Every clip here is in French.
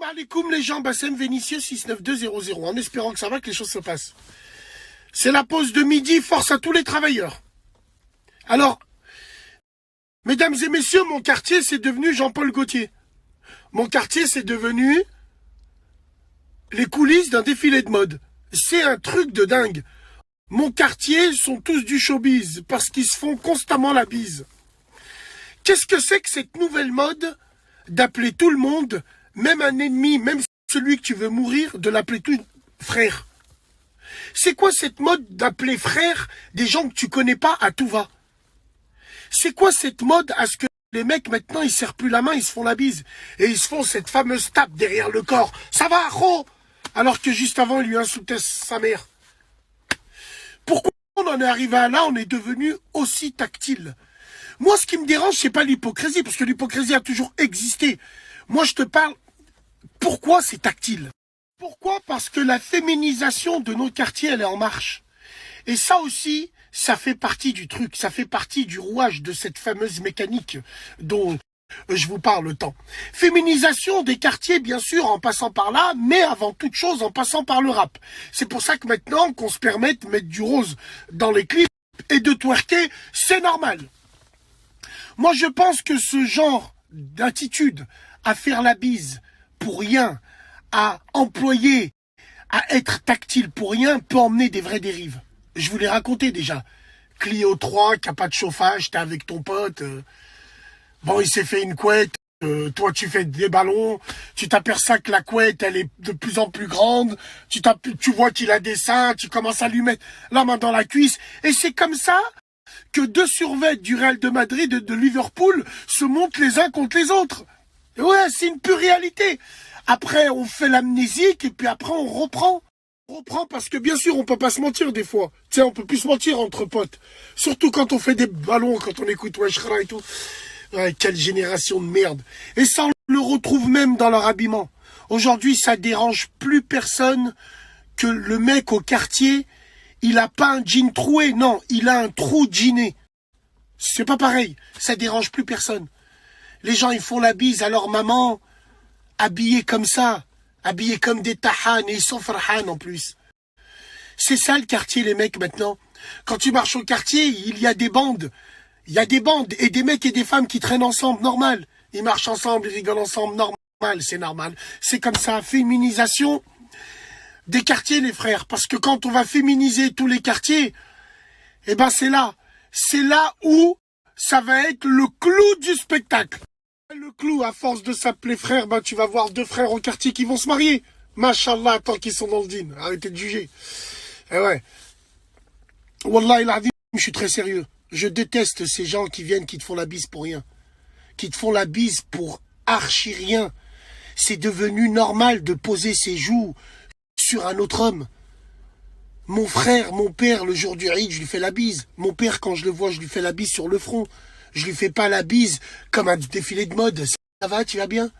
alaikum les gens, Bassem Vénitieux 69200, en espérant que ça va, que les choses se passent. C'est la pause de midi, force à tous les travailleurs. Alors, mesdames et messieurs, mon quartier c'est devenu Jean-Paul Gaultier. Mon quartier c'est devenu les coulisses d'un défilé de mode. C'est un truc de dingue. Mon quartier sont tous du showbiz, parce qu'ils se font constamment la bise. Qu'est-ce que c'est que cette nouvelle mode d'appeler tout le monde, même un ennemi, même celui que tu veux mourir, de l'appeler tout frère? C'est quoi cette mode d'appeler frère des gens que tu connais pas à tout va? C'est quoi cette mode à ce que les mecs maintenant ils serrent plus la main, ils se font la bise et ils se font cette fameuse tape derrière le corps? Ça va, gros? Alors que juste avant il lui insultait sa mère. Pourquoi on en est arrivé à là? On est devenu aussi tactile. Moi, ce qui me dérange, c'est pas l'hypocrisie, parce que l'hypocrisie a toujours existé. Moi, je te parle, pourquoi c'est tactile? Pourquoi? Parce que la féminisation de nos quartiers, elle est en marche. Et ça aussi, ça fait partie du truc, ça fait partie du rouage de cette fameuse mécanique dont je vous parle tant. Féminisation des quartiers, bien sûr, en passant par là, mais avant toute chose, en passant par le rap. C'est pour ça que maintenant, qu'on se permette de mettre du rose dans les clips et de twerker, c'est normal. Moi, je pense que ce genre d'attitude à faire la bise pour rien, à employer, à être tactile pour rien, peut emmener des vraies dérives. Je vous l'ai raconté déjà. Clio 3, qui n'a pas de chauffage, t'es avec ton pote. Bon, il s'est fait une couette. Toi, tu fais des ballons. Tu t'aperçois que la couette, elle est de plus en plus grande. Tu vois qu'il a des seins. Tu commences à lui mettre la main dans la cuisse. Et c'est comme ça que deux survêts du Real de Madrid et de Liverpool se montent les uns contre les autres. Ouais, c'est une pure réalité. Après, on fait l'amnésique et puis après, on reprend. On reprend parce que bien sûr, on peut pas se mentir des fois. Tiens, on peut plus se mentir entre potes. Surtout quand on fait des ballons, quand on écoute Weshra et tout. Ouais, quelle génération de merde. Et ça, on le retrouve même dans leur habillement. Aujourd'hui, ça dérange plus personne que le mec au quartier. Il a pas un jean troué, non, il a un trou jeané. C'est pas pareil, ça dérange plus personne. Les gens, ils font la bise à leur maman, habillés comme ça, habillés comme des tahan, et ils sont farhan en plus. C'est ça le quartier, les mecs, maintenant. Quand tu marches au quartier, il y a des bandes. Il y a des bandes, et des mecs et des femmes qui traînent ensemble, normal. Ils marchent ensemble, ils rigolent ensemble, normal, c'est normal. C'est comme ça, féminisation des quartiers, les frères, parce que quand on va féminiser tous les quartiers, eh ben c'est là où ça va être le clou du spectacle. Le clou, à force de s'appeler frère, ben tu vas voir deux frères au quartier qui vont se marier. Machallah, tant qu'ils sont dans le dîn. Arrêtez de juger. Eh ouais. Wallah il a dit, je suis très sérieux. Je déteste ces gens qui viennent, qui te font la bise pour rien. Qui te font la bise pour archi rien. C'est devenu normal de poser ses joues sur un autre homme. Mon frère, mon père, le jour du Eid, je lui fais la bise. Mon père, quand je le vois, je lui fais la bise sur le front. Je lui fais pas la bise comme un défilé de mode. Ça va, tu vas bien?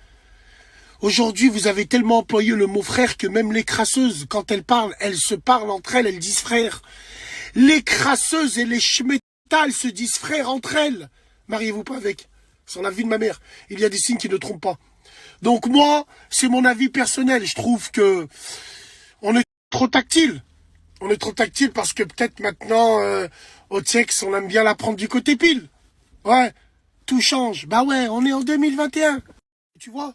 Aujourd'hui, vous avez tellement employé le mot frère que même les crasseuses, quand elles parlent, elles se parlent entre elles, elles disent frère. Les crasseuses et les schmettales se disent frère entre elles. Mariez-vous pas avec. Sur la vie de ma mère, il y a des signes qui ne trompent pas. Donc moi, c'est mon avis personnel. Je trouve que on est trop tactile. On est trop tactile parce que peut-être maintenant, au sexe, on aime bien la prendre du côté pile. Ouais, tout change. Bah ouais, on est en 2021. Tu vois,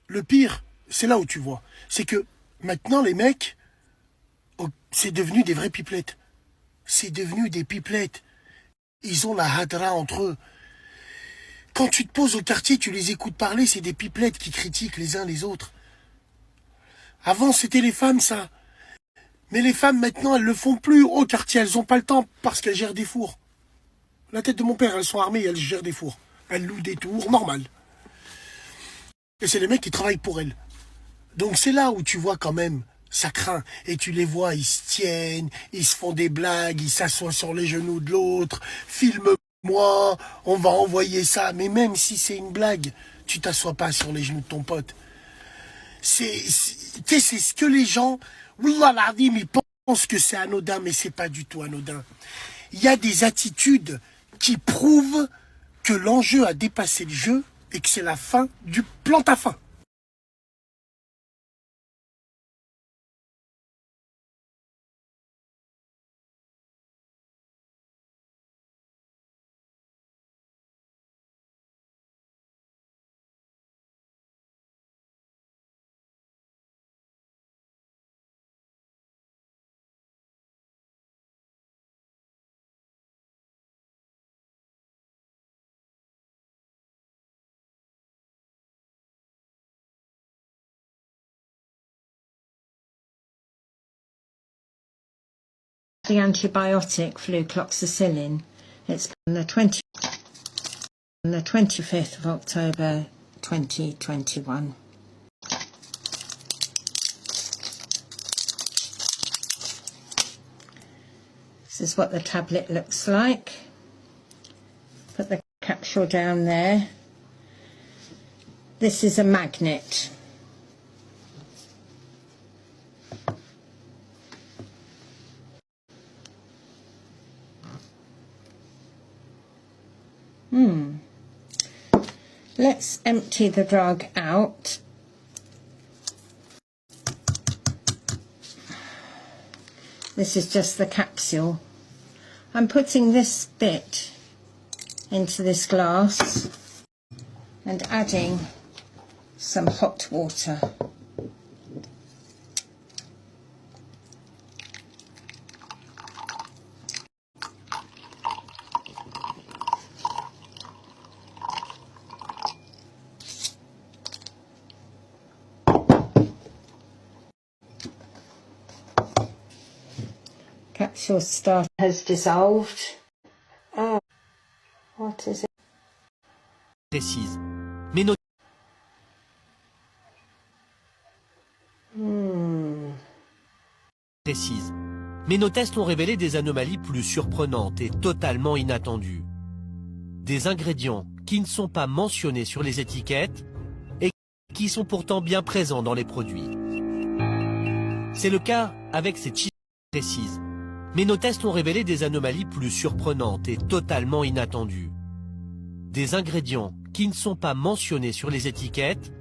le pire, c'est là où tu vois. C'est que maintenant, les mecs, c'est devenu des vraies pipelettes. C'est devenu des pipelettes. Ils ont la hadra entre eux. Quand tu te poses au quartier, tu les écoutes parler, c'est des pipelettes qui critiquent les uns les autres. Avant, c'était les femmes, ça. Mais les femmes, maintenant, elles le font plus au quartier. Elles n'ont pas le temps parce qu'elles gèrent des fours. La tête de mon père, elles sont armées et elles gèrent des fours. Elles louent des tours, normal. Et c'est les mecs qui travaillent pour elles. Donc c'est là où tu vois quand même, ça craint. Et tu les vois, ils se tiennent, ils se font des blagues, ils s'assoient sur les genoux de l'autre. Filme-moi, on va envoyer ça. Mais même si c'est une blague, tu t'assois pas sur les genoux de ton pote. C'est ce que les gens... Wallah l'azim, ils pensent que c'est anodin, mais c'est pas du tout anodin. Il y a des attitudes qui prouvent que l'enjeu a dépassé le jeu et que c'est la fin du plan à fin. The antibiotic flucloxacillin. It's on the 25th of October 2021. This is what the tablet looks like. Put the capsule down there. This is a magnet. Let's empty the drug out. This is just the capsule. I'm putting this bit into this glass and adding some hot water. Capsule starter has dissolved. Oh, what is it? Précise. Mais nos... Précise. Mais nos tests ont révélé des anomalies plus surprenantes et totalement inattendues. Des ingrédients qui ne sont pas mentionnés sur les étiquettes et qui sont pourtant bien présents dans les produits. C'est le cas avec ces cheese précises. Mais nos tests ont révélé des anomalies plus surprenantes et totalement inattendues. Des ingrédients qui ne sont pas mentionnés sur les étiquettes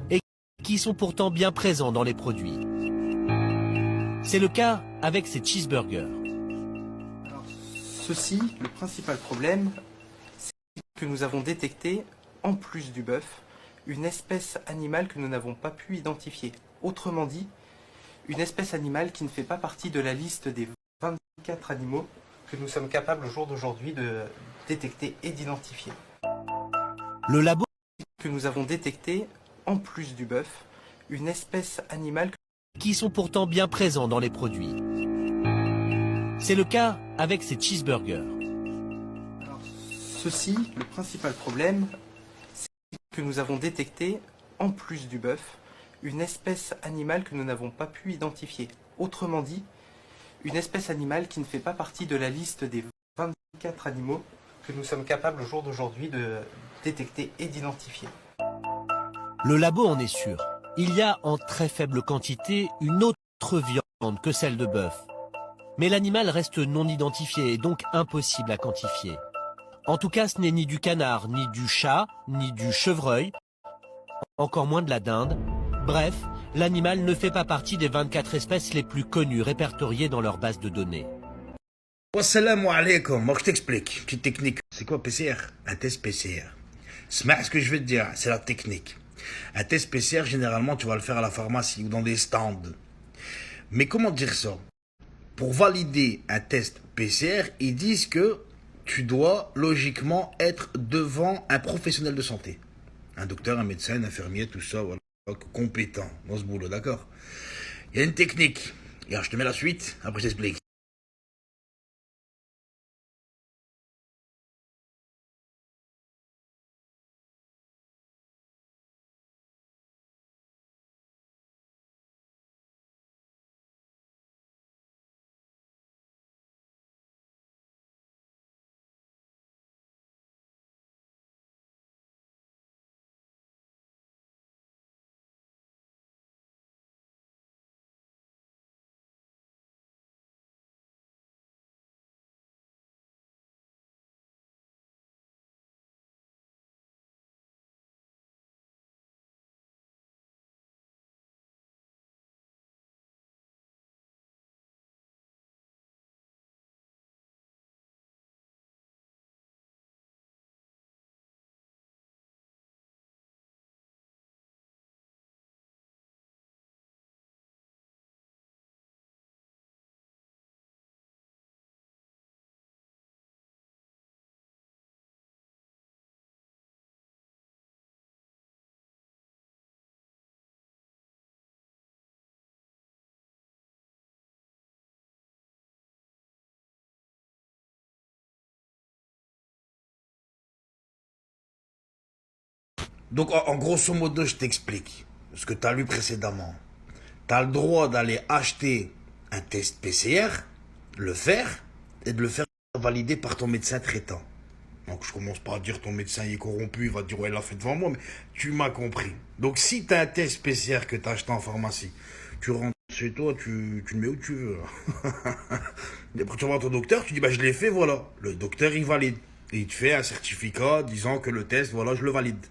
et qui sont pourtant bien présents dans les produits. C'est le cas avec ces cheeseburgers. Alors, ceci, le principal problème, c'est que nous avons détecté, en plus du bœuf, une espèce animale que nous n'avons pas pu identifier. Autrement dit, une espèce animale qui ne fait pas partie de la liste des 24 animaux que nous sommes capables au jour d'aujourd'hui de détecter et d'identifier. Le labo Que nous avons détecté, en plus du bœuf, une espèce animale qui sont pourtant bien présents dans les produits. C'est le cas avec ces cheeseburgers. Alors, ceci, le principal problème, c'est que nous avons détecté, en plus du bœuf, une espèce animale que nous n'avons pas pu identifier. Autrement dit, une espèce animale qui ne fait pas partie de la liste des 24 animaux que nous sommes capables au jour d'aujourd'hui de détecter et d'identifier. Le labo en est sûr. Il y a en très faible quantité une autre viande que celle de bœuf. Mais l'animal reste non identifié et donc impossible à quantifier. En tout cas, ce n'est ni du canard, ni du chat, ni du chevreuil, encore moins de la dinde. Bref, l'animal ne fait pas partie des 24 espèces les plus connues répertoriées dans leur base de données. Wassalamu alaikum, moi je t'explique, petite technique. C'est quoi PCR? Un test PCR. Smart, ce que je vais te dire, c'est la technique. Un test PCR, généralement, tu vas le faire à la pharmacie ou dans des stands. Mais comment dire ça? Pour valider un test PCR, ils disent que tu dois logiquement être devant un professionnel de santé. Un docteur, un médecin, un infirmier, tout ça, voilà, compétent dans ce boulot, d'accord? Il y a une technique. Et alors, je te mets la suite, après je t'explique. Donc, en grosso modo, je t'explique ce que tu as lu précédemment. Tu as le droit d'aller acheter un test PCR, le faire, et de le faire valider par ton médecin traitant. Donc, je commence par dire ton médecin il est corrompu, il va te dire ouais, il l'a fait devant moi, mais tu m'as compris. Donc, si tu as un test PCR que tu as acheté en pharmacie, tu rentres chez toi, tu le mets où tu veux. Et après, tu vas voir ton docteur, tu dis bah, je l'ai fait, voilà. Le docteur, il valide. Et il te fait un certificat disant que le test, voilà, je le valide.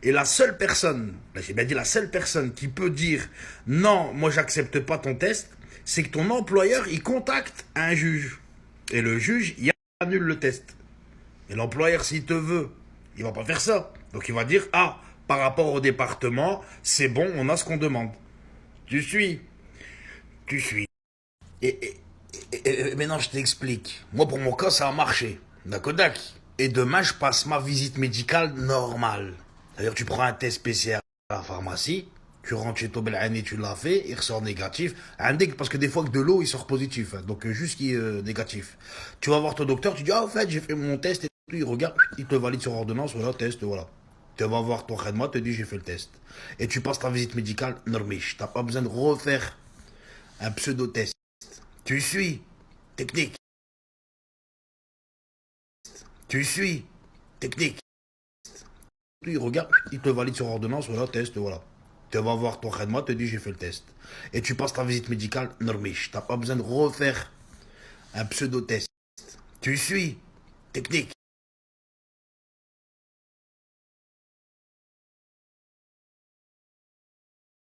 Et la seule personne, là j'ai bien dit la seule personne qui peut dire non, moi j'accepte pas ton test, c'est que ton employeur il contacte un juge. Et le juge il annule le test. Et l'employeur s'il te veut, il va pas faire ça. Donc il va dire ah, par rapport au département, c'est bon, on a ce qu'on demande. Tu suis. Tu suis. Et maintenant je t'explique. Moi pour mon cas ça a marché. D'accord. Et demain je passe ma visite médicale normale. C'est-à-dire, tu prends un test PCR à la pharmacie, tu rentres chez toi, tu l'as fait, il ressort négatif. Parce que des fois, que de l'eau, il sort positif. Hein, donc, juste qui est négatif. Tu vas voir ton docteur, tu dis, ah, en fait, j'ai fait mon test et tout. Il regarde, il te valide sur ordonnance, voilà, test, voilà. Tu vas voir ton khadma, te dit, j'ai fait le test. Et tu passes ta visite médicale normiche. T'as pas besoin de refaire un pseudo-test. Tu suis. Technique. Tu suis. Technique. Il regarde, il te valide sur ordonnance, voilà, test, voilà. Tu vas voir ton khadma, te dit j'ai fait le test. Et tu passes ta visite médicale normiche. T'as pas besoin de refaire un pseudo-test. Tu suis. Technique.